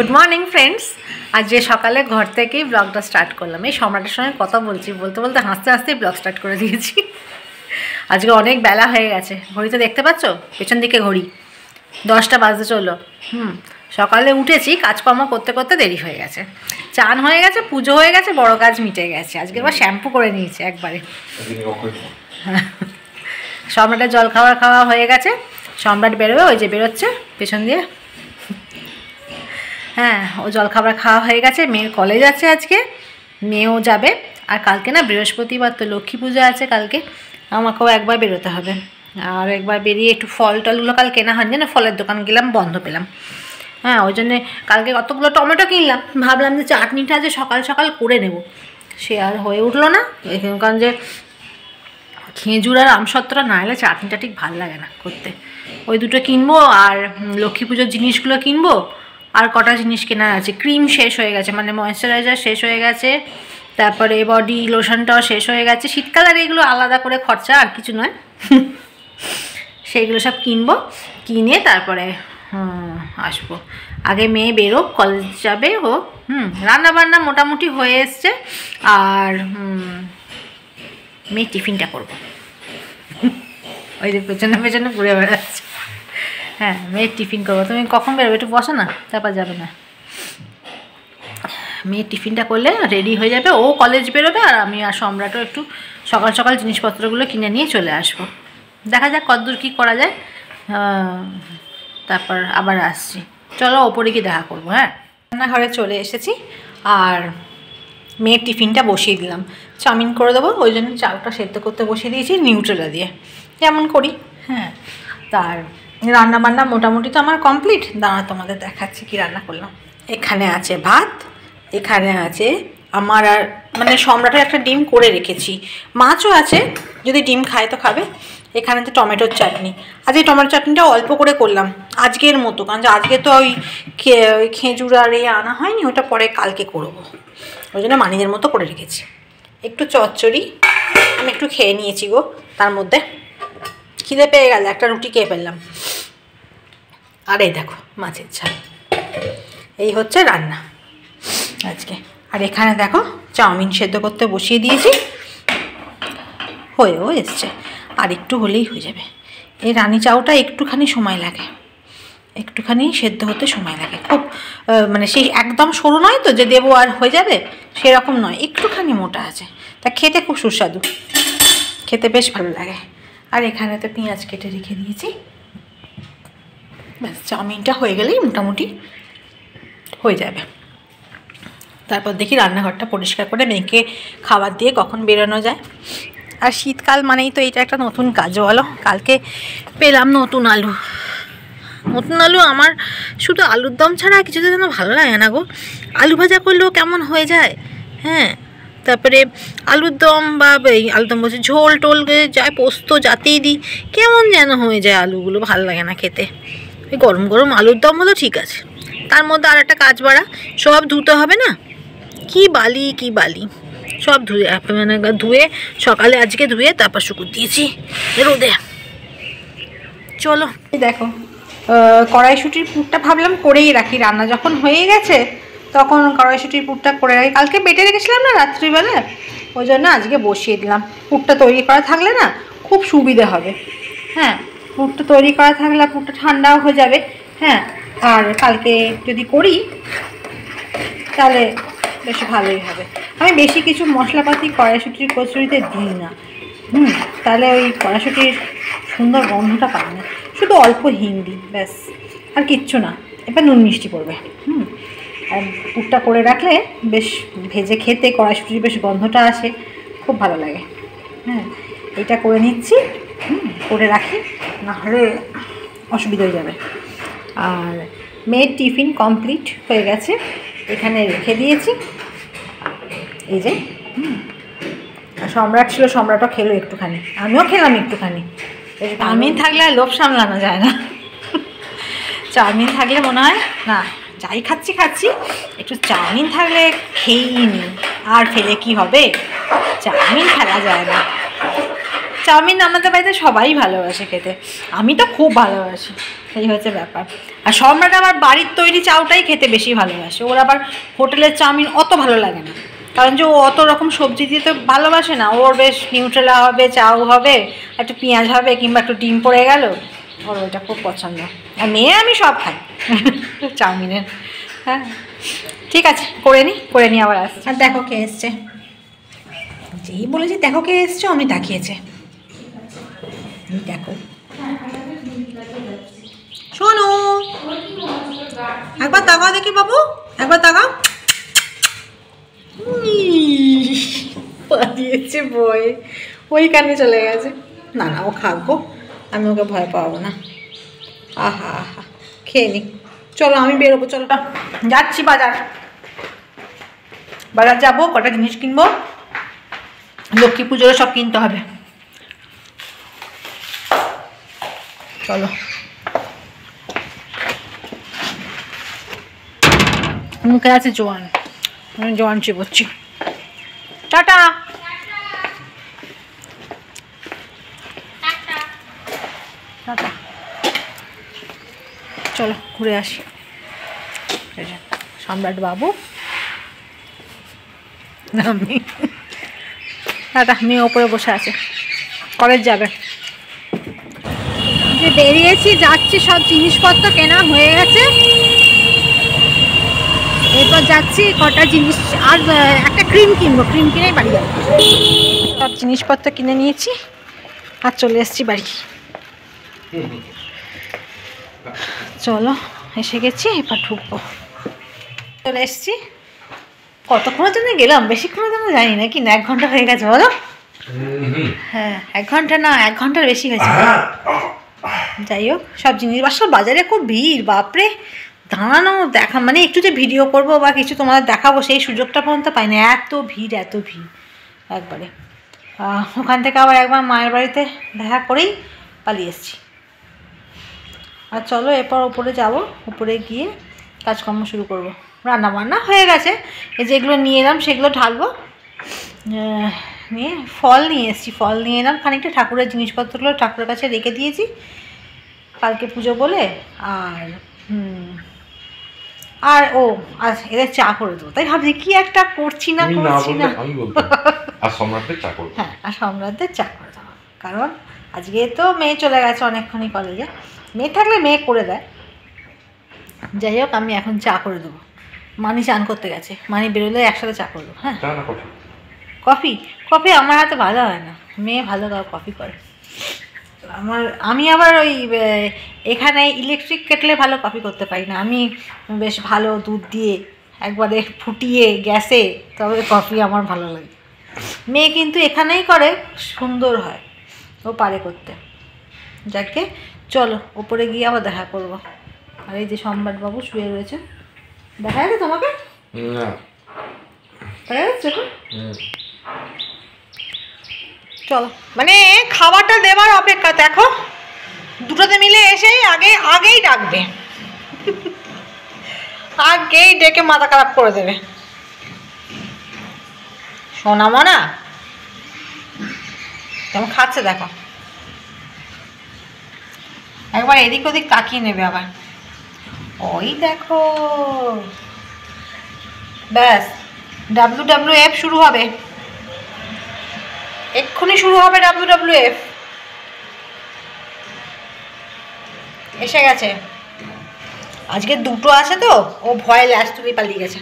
Good morning friends. আজ যে সকালে ঘর থেকেই ব্লগটা স্টার্ট করলাম। এই সম্রাটের সঙ্গে কথা বলতে বলতে হাসতে হাসতেই ব্লগ স্টার্ট করে দিয়েছি। আজকে অনেক বেলা হয়ে গেছে, ঘড়িতে দেখতে পাচ্ছ, পেছন দিকে ঘড়ি 10টা বাজতে চললো। সকালে উঠেছি, কাজকর্ম করতে করতে দেরি হয়ে গেছে, চান হয়ে গেছে, পুজো হয়ে গেছে, বড় কাজ মিটে গেছে। আজকে আবার শ্যাম্পু করে নিয়েছে একবারে। সম্রাটের জল খাওয়া হয়ে গেছে, সম্রাট বেরোবে, ওই যে বেরোচ্ছে পেছন দিয়ে। হ্যাঁ, ও জলখাবার খাওয়া হয়ে গেছে। মেয়ের কলেজ আছে আজকে, মেয়েও যাবে। আর কালকে না বৃহস্পতিবার, তো লক্ষ্মী পুজো আছে কালকে, আমাকেও একবার বেরোতে হবে। আর একবার বেরিয়ে একটু ফল টলগুলো কাল কেনা হয়নি না, ফলের দোকান গেলাম, বন্ধ পেলাম। হ্যাঁ, ওই জন্যে কালকে কতগুলো টমেটো কিনলাম, ভাবলাম যে চাটনিটা যে সকাল সকাল করে নেব, সে আর হয়ে উঠলো না। কারণ যে খেজুর আর আমসত্ত্বটা না এলে চাটনিটা ঠিক ভালো লাগে না করতে। ওই দুটো কিনবো, আর লক্ষ্মী পুজোর জিনিসগুলো কিনবো। আর কটা জিনিস কেনার আছে, ক্রিম শেষ হয়ে গেছে, মানে ময়েশ্চারাইজার শেষ হয়ে গেছে, তারপরে বডি লোশনটাও শেষ হয়ে গেছে। শীতকালের এগুলো আলাদা করে খরচা, আর কিছু নয়। সেইগুলো সব কিনবো, কিনে তারপরে আসবো। আগে মেয়ে বেরোক, কলেজ যাবে ও। রান্নাবান্না মোটামুটি হয়ে এসছে, আর মেয়ে টিফিনটা করবো। ওই যে পেছনে পেছনে ঘুরে বেড়াচ্ছে। হ্যাঁ, মেয়ের টিফিন করবো। তুমি কখন বেরোবে? একটু বসো না, তারপর যাবে না। মেয়ের টিফিনটা করলে রেডি হয়ে যাবে, ও কলেজ বেরোবে, আর আমি আর সম্রাটও একটু সকাল সকাল জিনিসপত্রগুলো কিনে নিয়ে চলে আসবো। দেখা যাক কতদূর কী করা যায়, তারপর আবার আসছি। চলো ওপরে গিয়ে দেখা করবো। হ্যাঁ, রান্নাঘরে চলে এসেছি, আর মেয়ের টিফিনটা বসিয়ে দিলাম। চাউমিন করে দেবো, ওই জন্য চালটা সেদ্ধ করতে বসিয়ে দিয়েছি নিউট্রেলা দিয়ে, যেমন করি। হ্যাঁ, তার রান্নাবান্না মোটামুটি তো আমার কমপ্লিট। দাঁড়া, তোমাদের দেখাচ্ছি কি রান্না করলাম। এখানে আছে ভাত, এখানে আছে আমার আর মানে সম্রাটের একটা ডিম করে রেখেছি, মাছও আছে, যদি ডিম খায় তো খাবে। এখানে তো টমেটোর চাটনি। আজ এই টমেটো চাটনিটা অল্প করে করলাম আজকের মতো, কারণ আজকে তো ওই খেজুর আর আনা হয়নি, ওটা পরে কালকে করবো, ওই জন্য মানিদের মতো করে রেখেছি। একটু চচ্চড়ি আমি একটু খেয়ে নিয়েছি গো, তার মধ্যে খিদে পেয়ে গেল, একটা রুটি খেয়ে ফেললাম। আর এই দেখো মাছের ঝাল, এই হচ্ছে রান্না আজকে। আর এখানে দেখো চাউমিন সেদ্ধ করতে বসিয়ে দিয়েছি, হয়েও এসছে, আর একটু হলেই হয়ে যাবে। এই রানী চাউটা একটুখানি সময় লাগে, একটুখানি সেদ্ধ হতে সময় লাগে, খুব মানে সেই একদম সরু নয় তো যে দেবো আর হয়ে যাবে, সেরকম নয়, একটুখানি মোটা আছে, তা খেতে খুব সুস্বাদু, খেতে বেশ ভালো লাগে। আর এখানে তো পেঁয়াজ কেটে রেখে দিয়েছি, ব্যাস চাউমিনটা হয়ে গেলেই মোটামুটি হয়ে যাবে। তারপর দেখি রান্নাঘরটা পরিষ্কার করে মেয়েকে খাবার দিয়ে কখন বেরোনো যায়। আর শীতকাল মানেই তো এটা একটা নতুন কাজ, বলো। কালকে পেলাম নতুন আলু। নতুন আলু আমার শুধু আলুর দম ছাড়া কিছুতে যেন ভালো লাগে না গো। আলু ভাজা করলেও কেমন হয়ে যায়। হ্যাঁ, তারপরে আলুর দম বা এই আলুর দম বলছে, ঝোল টোল যায়, পোস্ত যাতেই দিই, কেমন যেন হয়ে যায় আলুগুলো, ভালো লাগে না খেতে। ওই গরম গরম আলুর দম হলো ঠিক আছে, তার মধ্যে আর একটা কাজ বাড়া, সব ধুতে হবে না, কি বালি সব ধুয়ে, মানে ধুয়ে সকালে আজকে ধুয়ে তারপর শুকুর দিয়েছি রোদে। চলো দেখো, কড়াইশুঁটির পুরটা ভাবলাম করেই রাখি, রান্না যখন হয়ে গেছে তখন কড়াইশুঁটির পুরটা করে রাখি। কালকে বেটে রেখেছিলাম না রাত্রিবেলা, ওই জন্য আজকে বসিয়ে দিলাম। পুরটা তৈরি করা থাকলে না খুব সুবিধে হবে। হ্যাঁ, পুরটা তৈরি করা থাকলে পুরটা ঠান্ডাও হয়ে যাবে। হ্যাঁ, আর কালকে যদি করি তাহলে বেশ ভালোই হবে। আমি বেশি কিছু মশলাপাতি কড়াইশুঁটির কচুরিতে দিই না, তাহলে ওই কড়াইশুঁটির সুন্দর গন্ধটা পাবে না, শুধু অল্প হিং দিই, ব্যাস, আর কিচ্ছু না। এবার নুন মিষ্টি পড়বে। আর পুরটা করে রাখলে বেশ ভেজে খেতে কড়াইশুঁটির বেশ গন্ধটা আসে, খুব ভালো লাগে। হ্যাঁ, এটা করে নিচ্ছি, করে রাখি, নাহলে অসুবিধা হয়ে যাবে। আর মেয়ের টিফিন কমপ্লিট হয়ে গেছে, এখানে রেখে দিয়েছি, এই যে। সম্রাট ছিল, সম্রাটও খেলো একটুখানি, আমিও খেলাম একটুখানি। চাউমিন থাকলে আর লোভ সামলানো যায় না। চাউমিন থাকলে মনে হয় না, যাই খাচ্ছি একটু চাউমিন থাকলে খেয়েই নি, আর ফেলে কি হবে, চাউমিন ফেলা যায় না। চাউমিন আমাদের বাড়িতে সবাই ভালোবাসে খেতে, আমি তো খুব ভালোবাসি, এই হচ্ছে ব্যাপার। আর সম্রাট আবার বাড়ির তৈরি চাউটাই খেতে বেশি ভালোবাসে, ওর আবার হোটেলের চাউমিন অত ভালো লাগে না, কারণ যে ও অত রকম সবজি দিয়ে তো ভালোবাসে না, ওর বেশ নিউট্রেলা হবে, চাউ হবে, একটু পেঁয়াজ হবে, কিংবা একটু ডিম পড়ে গেল, ওর ওইটা খুব পছন্দ। আর মেয়ে আমি সব খাই চাউমিনের। হ্যাঁ ঠিক আছে, করে নি আবার আসছে। আর দেখো কে এসছে, যেই বলেছি দেখো কে এসছে অমনি তাকিয়েছে। দেখো শোনো, একবার তাকাও দেখি বাবু, একবার তাকাও। পালিয়েছে ভয়ে, ওই কানে চলে গেছে। না না, ও খাবো, আমি ওকে ভয় পাবো না। আহা আহা, খেয়ে নি। চলো আমি বেরোবো, চলো যাচ্ছি বাজার যাবো, কটা জিনিস কিনবো, লক্ষ্মী পুজোরও সব কিনতে হবে। চলো, মুখে আছে জোয়ান, আমি জোয়ান চিবোচ্ছি। টাটা। টাটা, চলো ঘুরে আসি। সম্রাট বাবু আমি, টাটা। মেয়ে ওপরে বসে আছে, কলেজ যাবে। যে বেরিয়েছি, যাচ্ছি, সব জিনিসপত্র কেনা হয়ে গেছে, এরপর যাচ্ছি কটা জিনিস, আর একটা ক্রিম কিনবো, ক্রিম কিনেই বাড়ি যাবো। সব জিনিসপত্র কিনে নিয়েছি আর চলে এসেছি বাড়ি। চলো, এসে গেছি, এবার ঢুকবো। চলে এসছি। কতক্ষণের জন্য গেলাম, বেশিক্ষণের জন্য জানি না, কি না 1 ঘন্টা হয়ে গেছে বলো? হ্যাঁ 1 ঘন্টা না, 1 ঘন্টার বেশি হয়েছে। যাই হোক, সব জিনিস বাজারে খুব ভিড়, বাপরে, দাঁড়ানো দেখা মানে একটু যে ভিডিও করবো বা কিছু তোমাদের দেখাবো সেই সুযোগটা পর্যন্ত পাই না, এত ভিড় একবারে। ওখান থেকে আবার একবার মায়ের বাড়িতে দেখা করেই পালিয়ে এসেছি। আর চলো এরপর উপরে যাব, উপরে গিয়ে কাজকর্ম শুরু করব। রান্না বান্না হয়ে গেছে, এই যেগুলো নিয়ে এলাম সেগুলো ঢালবো। নিয়ে ফল নিয়ে এসেছি, ফল নিয়ে এলাম খানিকটা, ঠাকুরের জিনিসপত্রগুলো ঠাকুরের কাছে রেখে দিয়েছি কালকে পুজো বলে। আর ও আজ এদের চা করে দেবো, তাই ভাবছি কি একটা করছি না আর সম্রাটদের চা করবো। হ্যাঁ, আর সম্রাটদের চা করে দেবো, কারণ আজকে তো মেয়ে চলে গেছে অনেকক্ষণই কলেজে, মেয়ে থাকলে মেয়ে করে দেয়। যাই হোক, আমি এখন চা করে দেবো। মানি চান করতে গেছে, মানি বেরোলে একসাথে চা করবো। হ্যাঁ, কফি আমার হাতে ভালো হয় না, মেয়ে ভালো কফি করে। আমি আবার ওই এখানে ইলেকট্রিক কেটলে ভালো কফি করতে পারি না, আমি বেশ ভালো দুধ দিয়ে একবারে ফুটিয়ে গ্যাসে, তবে কফি আমার ভালো লাগে। মেয়ে কিন্তু এখানেই করে, সুন্দর হয়, ও পারে করতে। যাকে চলো ওপরে গিয়ে আবার দেখা করবো। আর এই যে সম্রাটবাবু শুয়ে রয়েছে, দেখা যাচ্ছে তোমাকে? দেখা যাচ্ছে? চলো, মানে খাবারটা দেবার অপেক্ষা, দেখো দুটোতে মিলে এসেই আগেই ডাকবে, আগেই ডেকে মাথা খারাপ করে দেবে। শোনাবো না কেমন খাচ্ছে দেখো, একবার এদিক ওদিক তাকিয়ে নেবে আবার, ওই দেখো, ব্যাস WWF শুরু হবে, এক্ষুনি শুরু হবে WWF। এসে গেছে, আজকে 2টো আছে তো, ও ভয় ল্যাস তুলে পালিয়ে গেছে।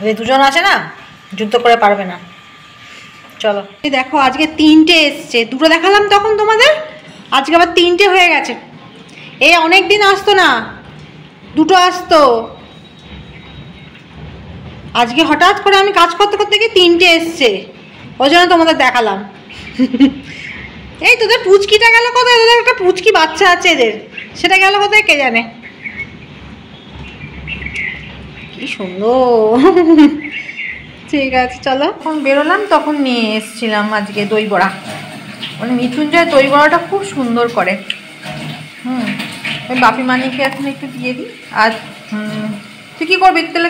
ওই 2জন আছে না, যুদ্ধ করে পারবে না। চলো, দেখো আজকে 3টে এসছে, 2টো দেখালাম তখন তোমাদের, আজকে আবার 3টে হয়ে গেছে। এই অনেক দিন আসতো না, 2টো আসতো, আজকে হঠাৎ করে আমি কাজ করতে করতে গিয়ে 3টে এসছে, ওই জন্য তোমাদের দেখালাম। এই তোদের পুচকিটা গেল কোথায়? তোদের একটা পুচকি বাচ্চা আছে, এদের সেটা গেল কোথায় কে জানে। কি সুন্দর। ঠিক আছে চলো, যখন বেরোলাম তখন নিয়ে এসেছিলাম আজকে দই বড়া, মানে মৃত্যুঞ্জয় দই বড়াটা খুব সুন্দর করে। ওই বাপি মানিকে এখন একটু দিয়ে দিই। আর তুই কী করবি? তাহলে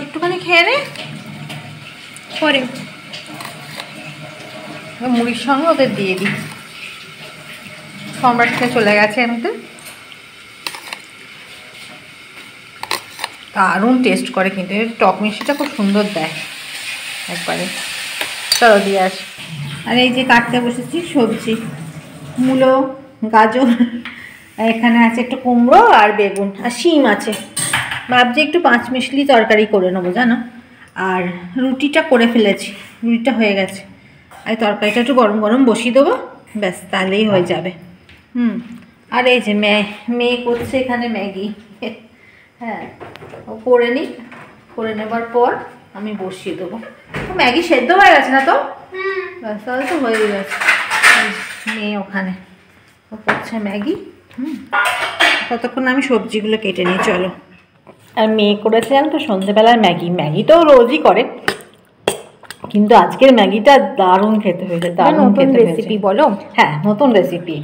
একটুখানি খেয়ে নে পরে। মুড়ির সঙ্গে ওদের দিয়ে দিই। সম্রাট খেয়ে চলে গেছে এমনিতে। দারুণ টেস্ট করে কিন্তু টক মিষ্টিটা খুব সুন্দর দেয় একবারে। চলো দিয়ে আসি। আর এই যে কাটতে বসেছি সবজি, মূলো, গাজর, এখানে আছে একটু কুমড়ো আর বেগুন আর শিম আছে। ভাবছি একটু পাঁচমিশালি তরকারি করে নেবো জানো। আর রুটিটা করে ফেলেছি, রুটিটা হয়ে গেছে। আর তরকারিটা একটু গরম গরম বসিয়ে দেবো, ব্যাস তাহলেই হয়ে যাবে। আর এই যে মেয়ে করছে এখানে ম্যাগি। হ্যাঁ, ও করে নিই, করে নেবার পর আমি বসিয়ে দেবো। ম্যাগি সেদ্ধ হয়ে গেছে না তো? ব্যাস তাহলে তো হয়ে গেছে। মেয়ে ওখানে ও করছে ম্যাগি। ততক্ষণ আমি সবজিগুলো কেটে নিই। চলো। আর মেয়ে করেছিলাম তো সন্ধ্যেবেলার ম্যাগি তো রোজই করে, কিন্তু আজকের ম্যাগিটা দারুণ খেতে হয়েছে। দারুণ খেতে রেসিপি বলো। হ্যাঁ, নতুন রেসিপি।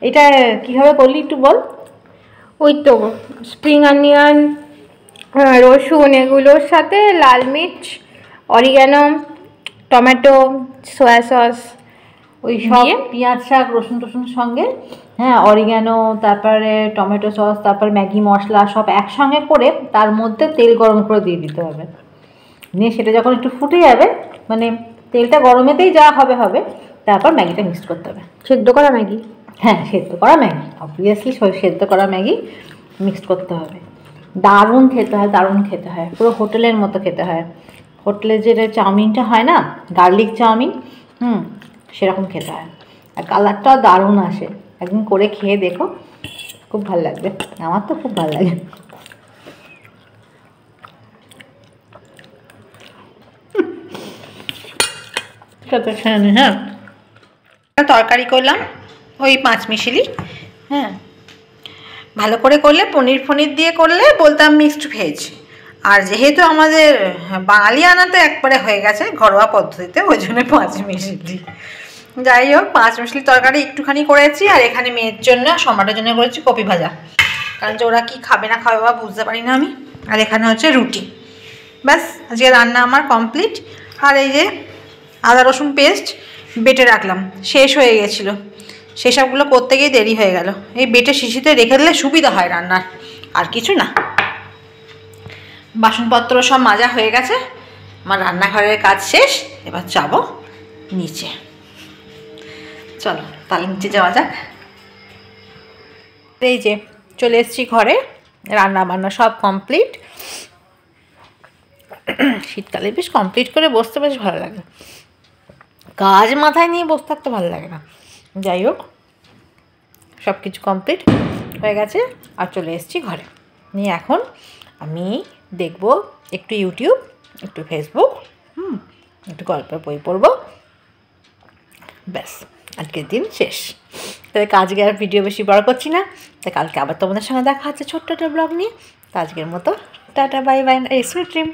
এটা কীভাবে করলি একটু বল। ওই তো স্প্রিং অনিয়ন, রসুন, এগুলোর সাথে লাল মির্চ, অরিগ্যানো, টমেটো, সয়া সস, ওই সব পেঁয়াজ শাক রসুন টসুন সঙ্গে, হ্যাঁ, অরিগ্যানো, তারপরে টমেটো সস, তারপর ম্যাগি মশলা সব একসঙ্গে করে তার মধ্যে তেল গরম করে দিয়ে দিতে হবে। নিয়ে সেটা যখন একটু ফুটে যাবে, মানে তেলটা গরমেতেই যা হবে, তারপর ম্যাগিটা মিক্স করতে হবে। সেদ্ধ করা ম্যাগি? হ্যাঁ, সেদ্ধ করা ম্যাগি, অবভিয়াসলি সেদ্ধ করা ম্যাগি মিক্স করতে হবে। দারুণ খেতে হয়, দারুণ খেতে হয়, পুরো হোটেলের মতো খেতে হয়। হোটেলে যেটা চাউমিনটা হয় না, গার্লিক চাউমিন, সেরকম খেতে হয়। আর কালারটাও দারুণ আসে। একদিন করে খেয়ে দেখো, খুব ভালো লাগবে। আমার তো খুব ভালো লাগে। হ্যাঁ, তরকারি করলাম ওই পাঁচমিশালি। হ্যাঁ, ভালো করে করলে পনির দিয়ে করলে বলতাম মিক্সড ভেজ। আর যেহেতু আমাদের বাঙালি আনাতে একবারে হয়ে গেছে ঘরোয়া পদ্ধতিতে, ওই জন্য পাঁচমিশালি। যাই হোক, পাঁচমিশালি তরকারি একটুখানি করেছি। আর এখানে মেয়ের জন্য, সম্রাটের জন্য করেছি কপি ভাজা, কারণ যে ওরা কি খাবে না খাবে বা বুঝতে পারি না আমি। আর এখানে হচ্ছে রুটি। ব্যাস, আজকে রান্না আমার কমপ্লিট। আর এই যে আদা রসুন পেস্ট বেটে রাখলাম, শেষ হয়ে গেছিলো, সেসবগুলো করতে গিয়ে দেরি হয়ে গেল। এই বেটে শিশিতে রেখে দিলে সুবিধা হয় রান্নার, আর কিছু না। বাসনপত্র সব মাজা হয়ে গেছে, আমার রান্নাঘরের কাজ শেষ। এবার যাবো নিচে। চলো তাহলে নিচে যাওয়া যাক। এই যে চলে এসেছি ঘরে, রান্না বান্না সব কমপ্লিট। শীতকালে বেশ কমপ্লিট করে বসতে বেশ ভালো লাগে, কাজ মাথায় নিয়ে বসে থাকতে ভালো লাগে না। যাই হোক, সব কিছু কমপ্লিট হয়ে গেছে। আর চলে এসেছি ঘরে নিয়ে। এখন আমি দেখব একটু ইউটিউব, একটু ফেসবুক, একটু গল্পের বই পড়ব, ব্যাস আজকের দিন শেষ। তাই আজকে আর ভিডিও বেশি বড় করছি না। তাই কালকে আবার তোমাদের সঙ্গে দেখা হচ্ছে ছোট্ট একটা ব্লগ নিয়ে। তো আজকের মতো tata, bye bye, sweet dream.